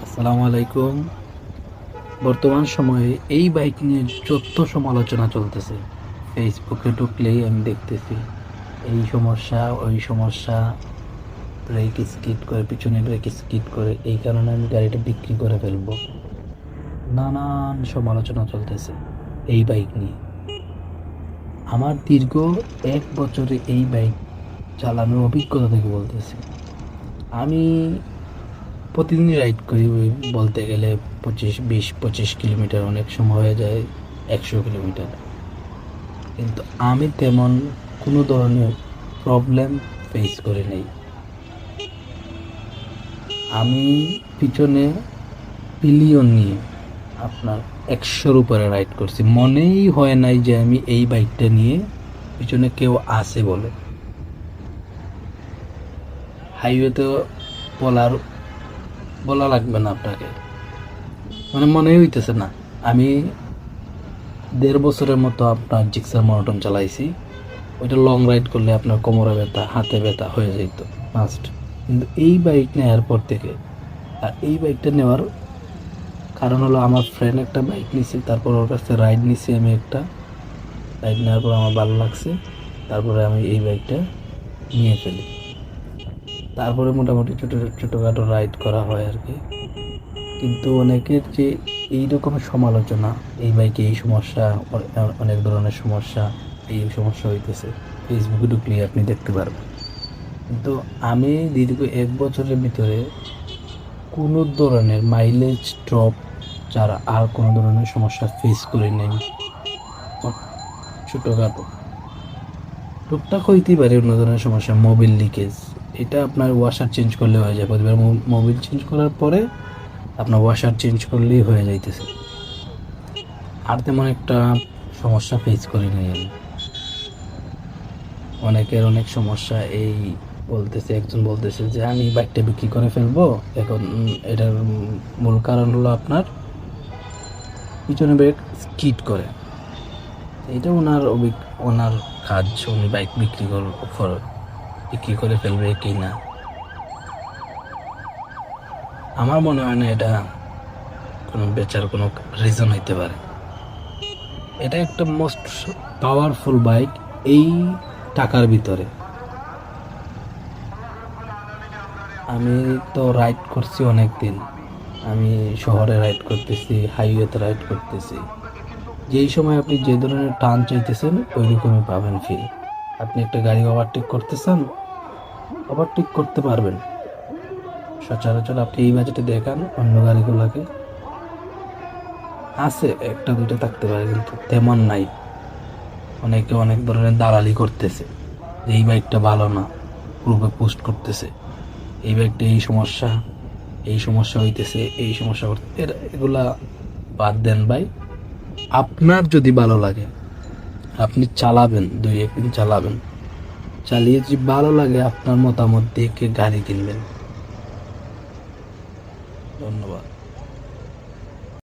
আসসালামু আলাইকুম। বর্তমান সময়ে এই বাইক নিয়ে যত সমালোচনা চলতেছে, ফেসবুকে ঢুকলেই আমি দেখতেছি এই সমস্যা ওই সমস্যা, ব্রেক স্কিড করে, পিছনে ব্রেক স্কিড করে, এই কারণে আমি গাড়িটা বিক্রি করে ফেলবো। নানান সমালোচনা চলতেছে এই বাইক নিয়ে। আমার দীর্ঘ 1 বছরে এই বাইক চালানোর অভিজ্ঞতা থেকে বলতেছি। আমি প্রতিদিনই রাইড করি, ওই বলতে গেলে 25 কিলোমিটার, অনেক সময় হয়ে যায় 100 কিলোমিটার। কিন্তু আমি তেমন কোনো ধরনের প্রবলেম ফেস করি নাই। আমি পিছনে পিলিয়ন নিয়ে আপনার 100-র উপরে রাইড করছি, মনেই হয় নাই যে আমি এই বাইকটা নিয়ে পিছনে কেউ আসে বলে। হাইওয়েতে বলার বলা লাগবে না আপনাকে, মানে মনেই হইতেছে না। আমি 1.5 বছরের মতো আপনার জিক্সার মনোটন চালাইছি। ওইটা লং রাইড করলে আপনার কোমরে ব্যথা, হাতে ব্যথা হয়ে যেত মাস্ট। কিন্তু এই বাইক নেওয়ার পর থেকে, আর এই বাইকটা নেওয়ার কারণ হলো আমার ফ্রেন্ড একটা বাইক নিয়েছে, তারপর ওর কাছে রাইড নিয়েছি আমি একটা। রাইড নেওয়ার পর আমার ভালো লাগছে, তারপরে আমি এই বাইকটা নিয়ে ফেলি। তারপরে মোটামুটি ছোটোখাটো রাইড করা হয় আর কি। কিন্তু অনেকের যে এইরকম সমালোচনা, এই বাইকে এই সমস্যা, অনেক ধরনের সমস্যা, এই সমস্যা হইতেছে, ফেসবুকে ঢুকলে আপনি দেখতে পারবেন। কিন্তু আমি দীর্ঘ 1 বছরের ভিতরে কোনো ধরনের মাইলেজ ড্রপ ছাড়া আর কোনো ধরনের সমস্যা ফেস করে নেই। ছোটোখাটো টুকটাক হইতেই পারে অন্য ধরনের সমস্যা, মোবিল লিকেজ, এটা আপনার ওয়াশার চেঞ্জ করলে হয়ে যায়। প্রতিবার মোবিল চেঞ্জ করার পরে আপনার ওয়াশার চেঞ্জ করলেই হয়ে যাইতেছে। আর তেমন একটা সমস্যা ফেস করি নাই আমি। অনেকের অনেক সমস্যা, এই বলতেছে, একজন বলতেছে যে আমি বাইকটা বিক্রি করে ফেলবো এখন। এটার মূল কারণ হলো আপনার পিছনে ব্রেক স্কিড করে। এটা ওনার কাজ, উনি বাইক বিক্রি করে ফেলবে কি না। আমার মনে হয় না এটা কোনো বেচার কোনো রিজন হইতে পারে। এটা একটা মোস্ট পাওয়ারফুল বাইক এই টাকার ভিতরে। আমি তো রাইড করছি অনেক দিন, আমি শহরে রাইড করতেছি, হাইওয়েতে রাইড করতেছি। যেই সময় আপনি যে ধরনের টার্ন চাইতেছেন ওই রকমই পাবেন ফিল। আপনি একটা গাড়ি ওভারটেক করতেছেন, ওভারটেক করতে পারবেন। সচরাচর আপনি এই বাজেটে দেখান অন্য গাড়িগুলোকে, আছে একটা দুইটা থাকতে পারে কিন্তু তেমন নাই। অনেকে অনেক ধরনের দালালি করতেছে, এই বাইকটা ভালো না, গ্রুপে পোস্ট করতেছে, এই বাইকটা এই সমস্যা হইতেছে, এই সমস্যা করতে। এগুলা বাদ দেন ভাই। আপনার যদি ভালো লাগে আপনি চালাবেন, 2-1 দিন চালাবেন, চালিয়ে যদি ভালো লাগে আপনার মতামত দেখে গাড়ি কিনবেন। ধন্যবাদ।